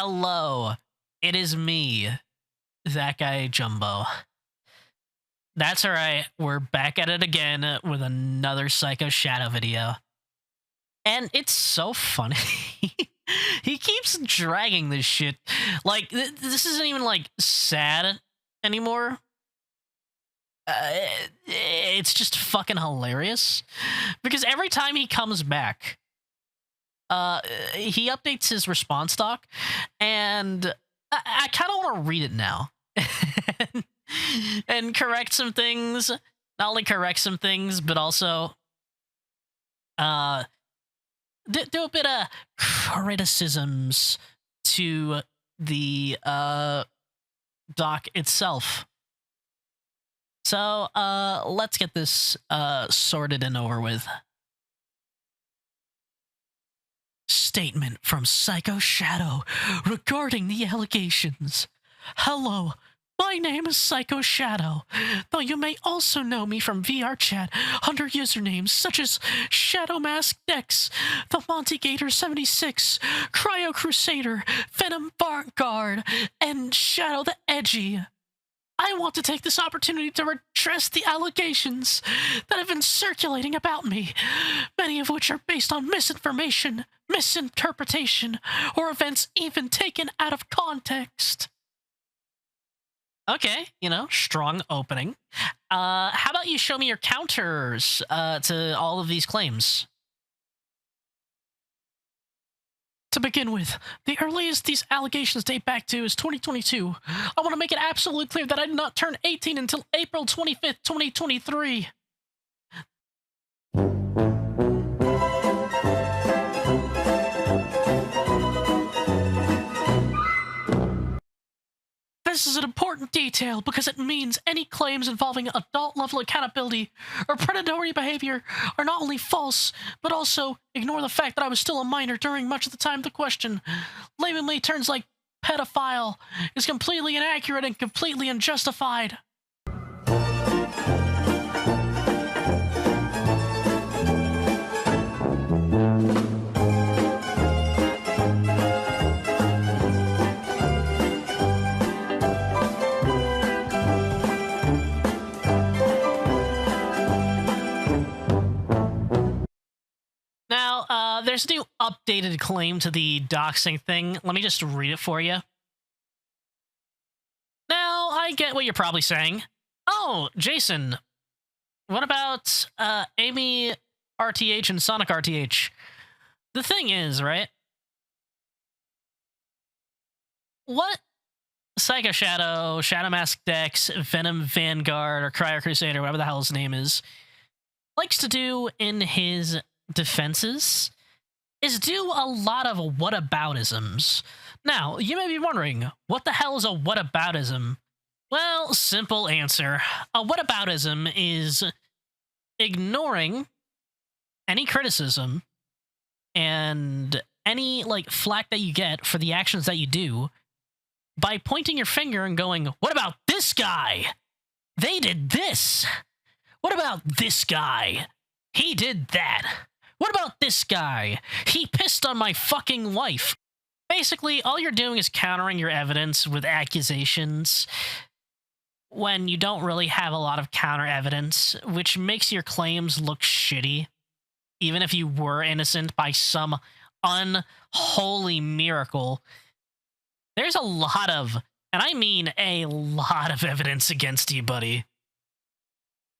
Hello, it is me, that guy Jumbo. That's right, we're back at it again with another Psycho Shadow video. And it's so funny. He keeps dragging this shit. Like, this isn't even, like, sad anymore. It's just fucking hilarious. Because every time he comes back, he updates his response doc, and I kind of want to read it now. And correct some things. Not only correct some things, but also do a bit of criticisms to the doc itself. So let's get this sorted and over with. Statement from Psycho Shadow regarding the allegations. Hello, my name is Psycho Shadow, though you may also know me from VR chat under usernames such as Shadowmaskdex, the Montygator76, Cryo Crusader, VenomVanguard, and Shadow the Edgy. I want to take this opportunity to redress the allegations that have been circulating about me, many of which are based on misinformation, misinterpretation, or events even taken out of context. Okay, you know, strong opening. How about you show me your counters to all of these claims? To begin with, the earliest these allegations date back to is 2022. I want to make it absolutely clear that I did not turn 18 until April 25th, 2023. This is an important detail because it means any claims involving adult-level accountability or predatory behavior are not only false, but also ignore the fact that I was still a minor during much of the time of the question. Labeling me terms like pedophile is completely inaccurate and completely unjustified. Now, there's a new updated claim to the doxing thing. Let me just read it for you. Now, I get what you're probably saying. Oh, Jason, what about Amy RTH and Sonic RTH? The thing is, right? What Psycho Shadow, Shadowmaskdex, VenomVanguard, or Cryo Crusader, whatever the hell his name is, likes to do in his defenses is do a lot of whataboutisms. Now, you may be wondering, what the hell is a whataboutism? Well, simple answer. A whataboutism is ignoring any criticism and any, like, flack that you get for the actions that you do by pointing your finger and going, what about this guy? They did this. What about this guy? He did that. What about this guy? He pissed on my fucking wife. Basically, all you're doing is countering your evidence with accusations when you don't really have a lot of counter evidence, which makes your claims look shitty, even if you were innocent by some unholy miracle. There's a lot of, and I mean a lot of evidence against you, buddy.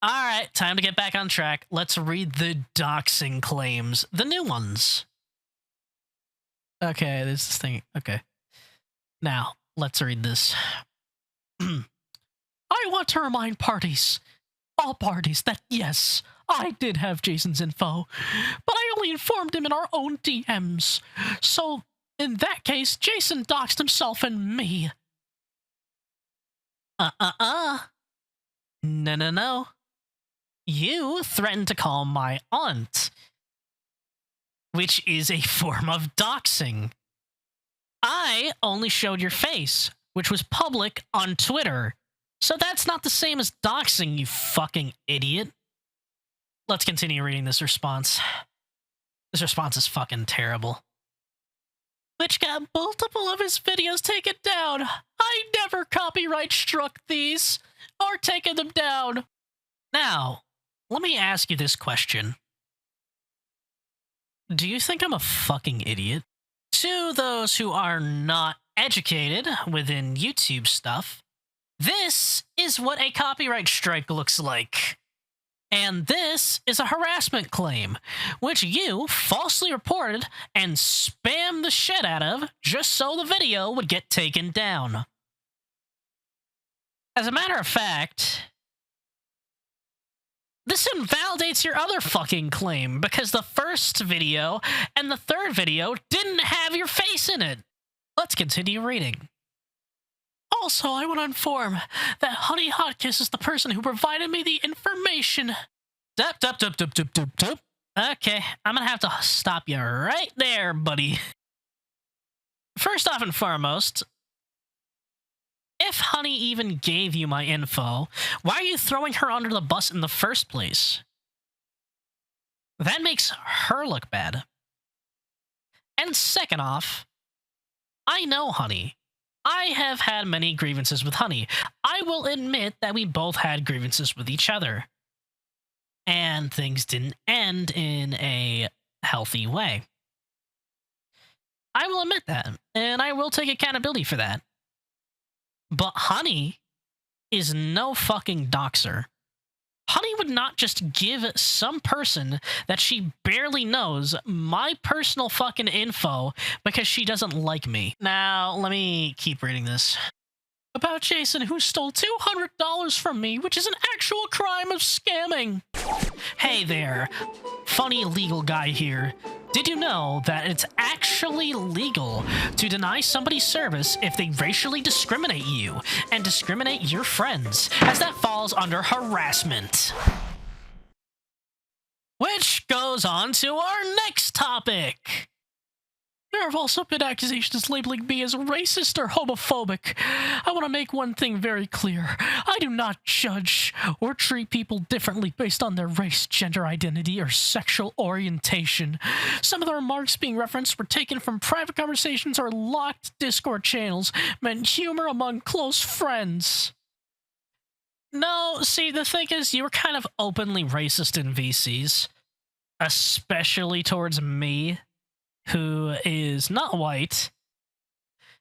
All right, time to get back on track. Let's read the doxing claims, the new ones. Okay, this thing. Okay. Now, let's read this. I want to remind all parties, that yes, I did have Jason's info, but I only informed him in our own DMs. So, in that case, Jason doxed himself and me. No. You threatened to call my aunt, which is a form of doxing. I only showed your face, which was public on Twitter, so that's not the same as doxing, you fucking idiot. Let's continue reading this response. This response is fucking terrible. which got multiple of his videos taken down. I never copyright struck these or taken them down. Now, let me ask you this question. Do you think I'm a fucking idiot? To those who are not educated within YouTube stuff, this is what a copyright strike looks like. And this is a harassment claim, which you falsely reported and spammed the shit out of just so the video would get taken down. As a matter of fact, this invalidates your other fucking claim because the first video and the third video didn't have your face in it. Let's continue reading. Also, I want to inform that Honey Hotkiss is the person who provided me the information. Okay, I'm gonna have to stop you right there, buddy. First off and foremost, if Honey even gave you my info, why are you throwing her under the bus in the first place? That makes her look bad. And second off, I know Honey. I have had many grievances with Honey. I will admit that we both had grievances with each other. And things didn't end in a healthy way. I will admit that, and I will take accountability for that. But Honey is no fucking doxer. Honey would not just give some person that she barely knows my personal fucking info because she doesn't like me. Now, let me keep reading this. About Jason, who stole $200 from me, which is an actual crime of scamming. Hey there, funny legal guy here. Did you know that it's actually legal to deny somebody service if they racially discriminate you and discriminate your friends, as that falls under harassment? Which goes on to our next topic. There have also been accusations labeling me as racist or homophobic. I want to make one thing very clear. I do not judge or treat people differently based on their race, gender identity, or sexual orientation. Some of the remarks being referenced were taken from private conversations or locked Discord channels, meant humor among close friends. No, see, the thing is, you were kind of openly racist in VCs, especially towards me, who is not white.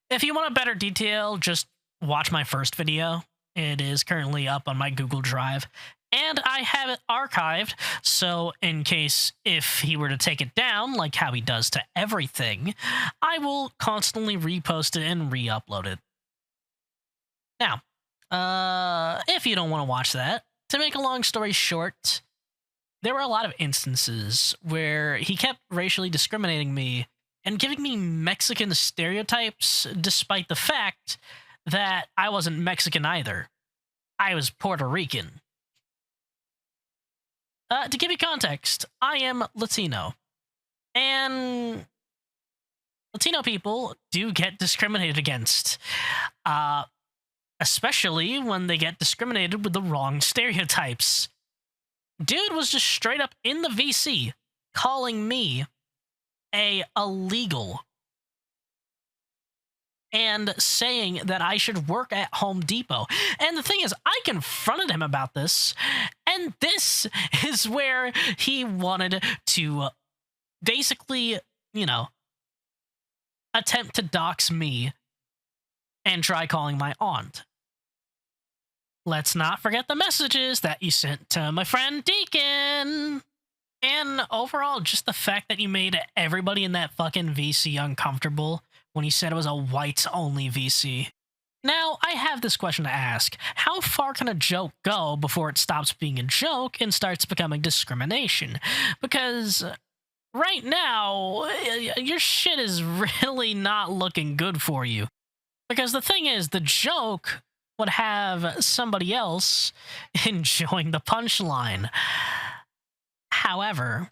If you want a better detail, just watch my first video. It is currently up on my Google Drive, and I have it archived, so in case if he were to take it down, like how he does to everything, I will constantly repost it and re-upload it. Now, if you don't want to watch that, to make a long story short, there were a lot of instances where he kept racially discriminating me and giving me Mexican stereotypes, despite the fact that I wasn't Mexican either. I was Puerto Rican. To give you context, I am Latino. And Latino people do get discriminated against. Especially when they get discriminated with the wrong stereotypes. Dude was just straight up in the VC calling me a illegal and saying that I should work at Home Depot. And the thing is, I confronted him about this, and this is where he wanted to basically, you know, attempt to dox me and try calling my aunt. Let's not forget the messages that you sent to my friend Deacon. And overall, just the fact that you made everybody in that fucking VC uncomfortable when you said it was a whites-only VC. Now, I have this question to ask. How far can a joke go before it stops being a joke and starts becoming discrimination? Because right now, your shit is really not looking good for you. Because the thing is, the joke would have somebody else enjoying the punchline. However,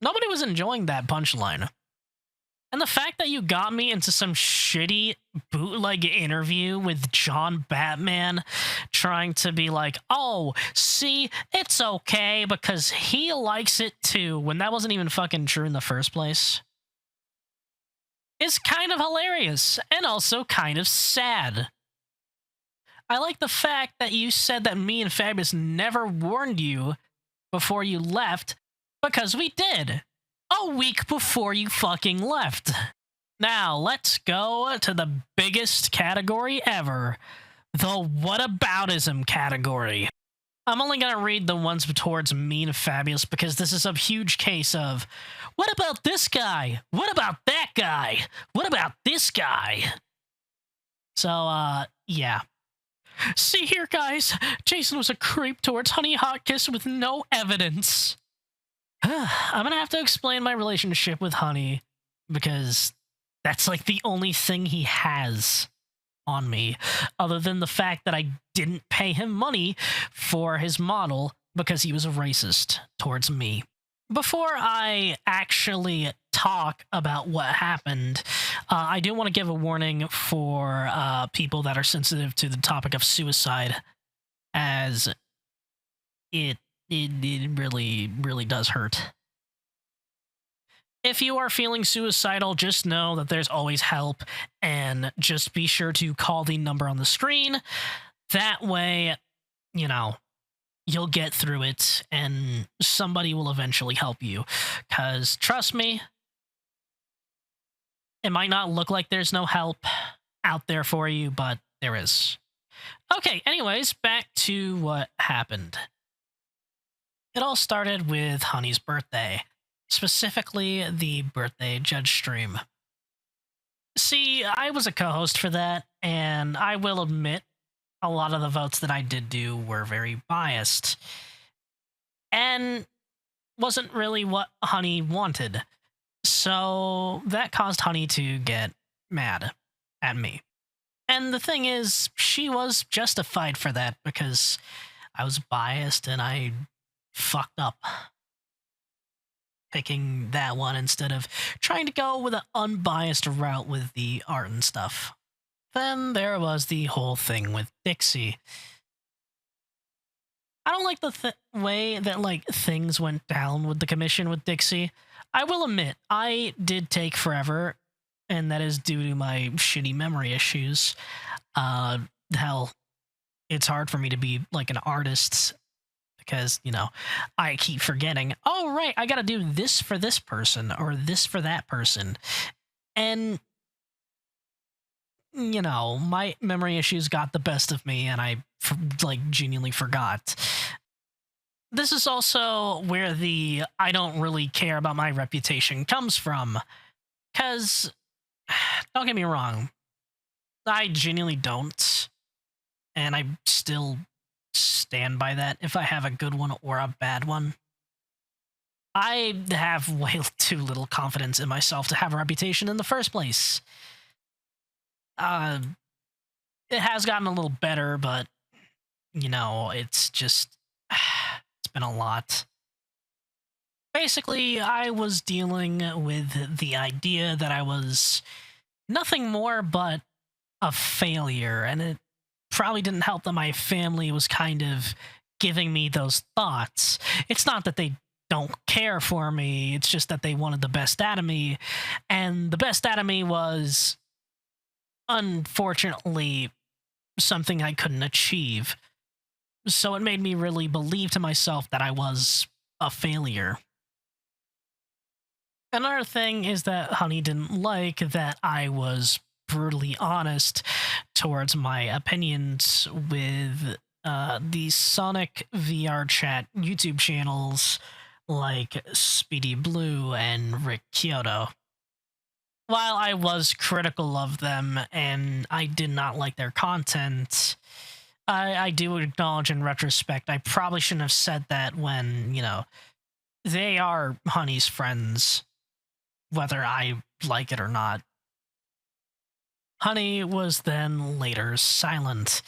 nobody was enjoying that punchline. And the fact that you got me into some shitty bootleg interview with John Batman trying to be like, oh, see, it's okay because he likes it too, when that wasn't even fucking true in the first place. is kind of hilarious and also kind of sad. I like the fact that you said that me and Fabius never warned you before you left, because we did. A week before you fucking left. Now, let's go to the biggest category ever. The whataboutism category. I'm only going to read the ones towards me and Fabius because this is a huge case of, what about this guy? What about that guy? What about this guy? So, yeah. See here, guys. Jason was a creep towards Honey Hotkiss with no evidence. I'm gonna have to explain my relationship with Honey because that's like the only thing he has on me, other than the fact that I didn't pay him money for his model because he was a racist towards me. Before I actually talk about what happened, I do want to give a warning for people that are sensitive to the topic of suicide, as it really, really does hurt. If you are feeling suicidal, just know that there's always help, and just be sure to call the number on the screen. That way, you know, you'll get through it, and somebody will eventually help you. Because, trust me, it might not look like there's no help out there for you, but there is. Okay, anyways, back to what happened. It all started with Honey's birthday, specifically the birthday judge stream. See, I was a co-host for that, and I will admit a lot of the votes that I did do were very biased, and wasn't really what Honey wanted. So that caused Honey to get mad at me. And the thing is, she was justified for that because I was biased and I fucked up picking that one instead of trying to go with an unbiased route with the art and stuff. Then there was the whole thing with Dixie. I don't like the way that like things went down with the commission with Dixie. I will admit, I did take forever, and that is due to my shitty memory issues. Hell, it's hard for me to be like an artist because, you know, I keep forgetting, oh, right, I gotta do this for this person or this for that person. And, you know, my memory issues got the best of me, and I, like, genuinely forgot. This is also where the I don't really care about my reputation comes from. Because, don't get me wrong, I genuinely don't. And I still stand by that if I have a good one or a bad one. I have way too little confidence in myself to have a reputation in the first place. It has gotten a little better, but, you know, it's just, it's been a lot. Basically, I was dealing with the idea that I was nothing more but a failure, and it probably didn't help that my family was kind of giving me those thoughts. It's not that they don't care for me, it's just that they wanted the best out of me, and the best out of me was, unfortunately, something I couldn't achieve. So it made me really believe to myself that I was a failure. Another thing is that Honey didn't like that I was brutally honest towards my opinions with the Sonic VR chat YouTube channels like Speedy Blue and Rick Kyoto. While I was critical of them and I did not like their content, I do acknowledge in retrospect I probably shouldn't have said that when, you know, they are Honey's friends, whether I like it or not. Honey was then later silent,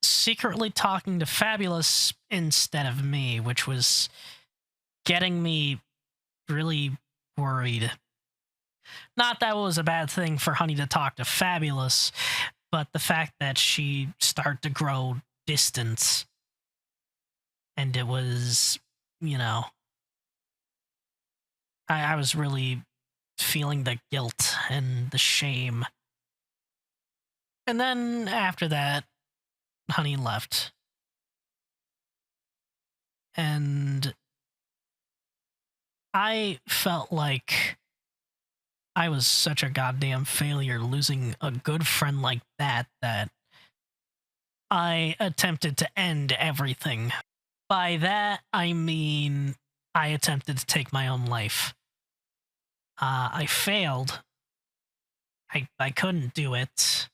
secretly talking to Fabulous instead of me, which was getting me really worried. Not that it was a bad thing for Honey to talk to Fabulous, but the fact that she started to grow distant, and it was, you know, I was really feeling the guilt and the shame. And then after that, Honey left. And I felt like I was such a goddamn failure losing a good friend like that I attempted to end everything. By that, I mean I attempted to take my own life. I failed. I couldn't do it.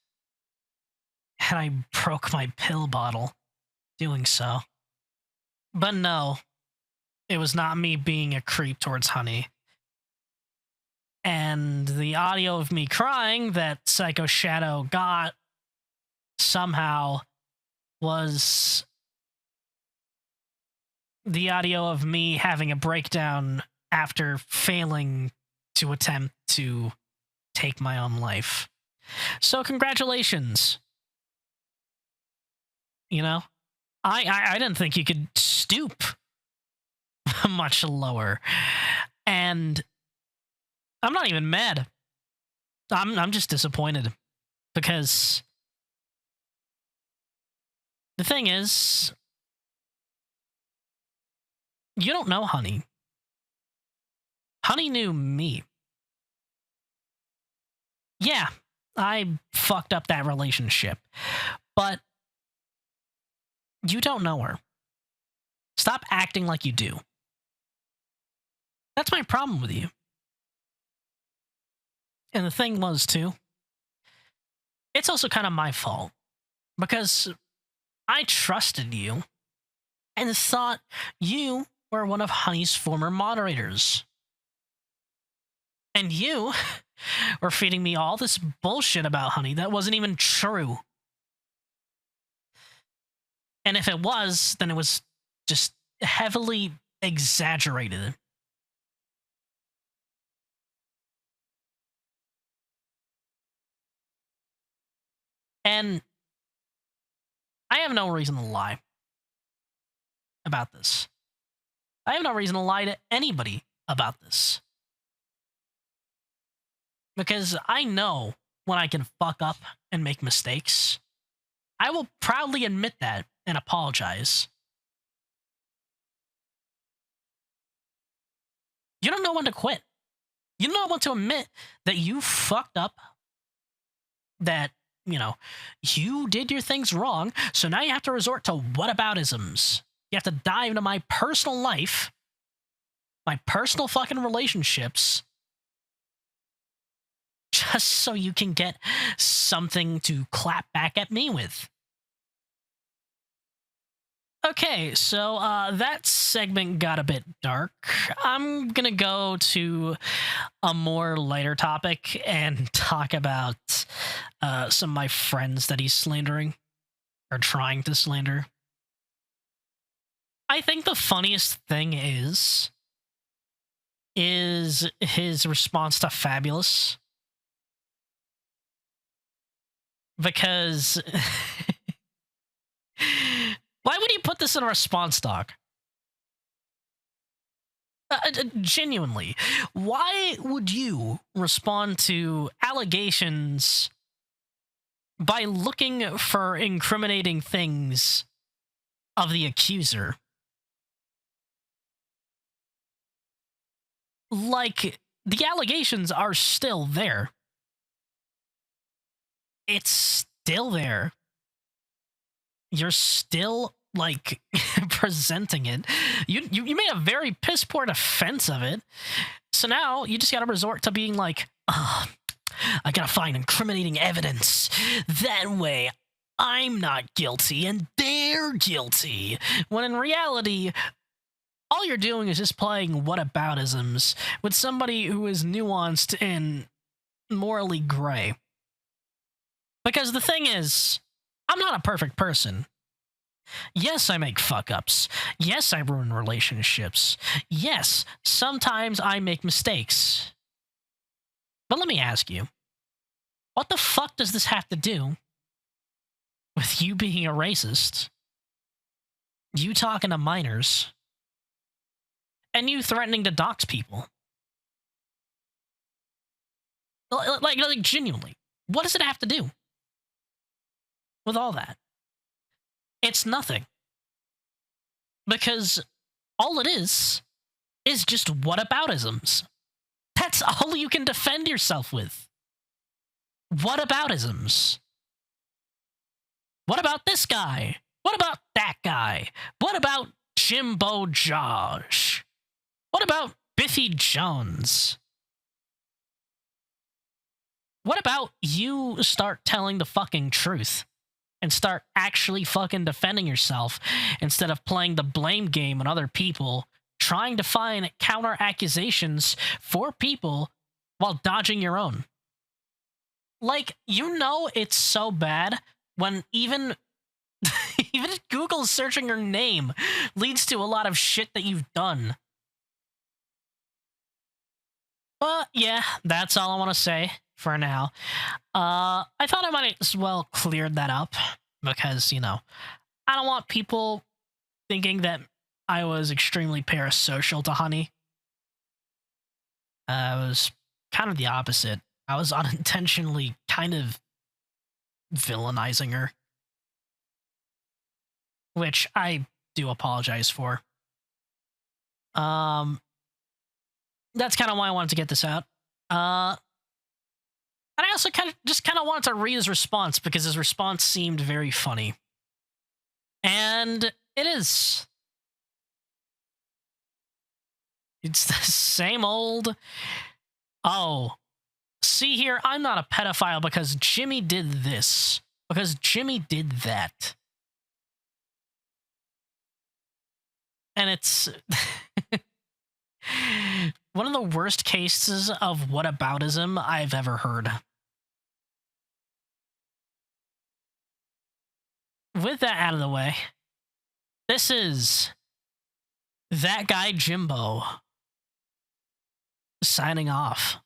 And I broke my pill bottle doing so. But no, it was not me being a creep towards Honey. And the audio of me crying that Psycho Shadow got somehow was the audio of me having a breakdown after failing to attempt to take my own life. So congratulations. You know, I didn't think you could stoop much lower. And I'm not even mad. I'm just disappointed because the thing is, you don't know Honey. Honey knew me. Yeah, I fucked up that relationship, but you don't know her. Stop acting like you do. That's my problem with you. And the thing was, too, it's also kind of my fault because I trusted you and thought you were one of Honey's former moderators. And you were feeding me all this bullshit about Honey that wasn't even true. And if it was, then it was just heavily exaggerated. And I have no reason to lie about this. I have no reason to lie to anybody about this. Because I know when I can fuck up and make mistakes. I will proudly admit that and apologize. You don't know when to quit. You don't know when to admit that you fucked up, that, you know, you did your things wrong, so now you have to resort to whataboutisms. You have to dive into my personal life, my personal fucking relationships, just so you can get something to clap back at me with. Okay, so that segment got a bit dark. I'm gonna go to a more lighter topic and talk about some of my friends that he's slandering, or trying to slander. I think the funniest thing is his response to Fabulous. Because why would he put this in a response doc? Genuinely, why would you respond to allegations by looking for incriminating things of the accuser? Like, the allegations are still there. It's still there. You're still, like, presenting it. You made a very piss poor defense of it. So now you just gotta resort to being like, I gotta find incriminating evidence. That way, I'm not guilty and they're guilty. When in reality, all you're doing is just playing whataboutisms with somebody who is nuanced and morally gray. Because the thing is, I'm not a perfect person. Yes, I make fuck-ups. Yes, I ruin relationships. Yes, sometimes I make mistakes. But let me ask you, what the fuck does this have to do with you being a racist, you talking to minors, and you threatening to dox people? Like genuinely, what does it have to do with all that? It's nothing. Because all it is just whataboutisms. That's all you can defend yourself with. Whataboutisms. What about this guy? What about that guy? What about Jimbo Josh? What about Biffy Jones? What about you start telling the fucking truth and start actually fucking defending yourself instead of playing the blame game on other people, trying to find counter accusations for people while dodging your own? Like, you know, it's so bad when even Google searching your name leads to a lot of shit that you've done. But yeah, that's all I want to say for now. I thought I might as well clear that up because, you know, I don't want people thinking that I was extremely parasocial to Honey. I was kind of the opposite. I was unintentionally kind of villainizing her, which I do apologize for. That's kind of why I wanted to get this out. And I also kind of wanted to read his response because his response seemed very funny. And it is. It's the same old, oh, see here, I'm not a pedophile because Jimmy did this, because Jimmy did that. And it's one of the worst cases of whataboutism I've ever heard. With that out of the way, this is that guy Jimbo signing off.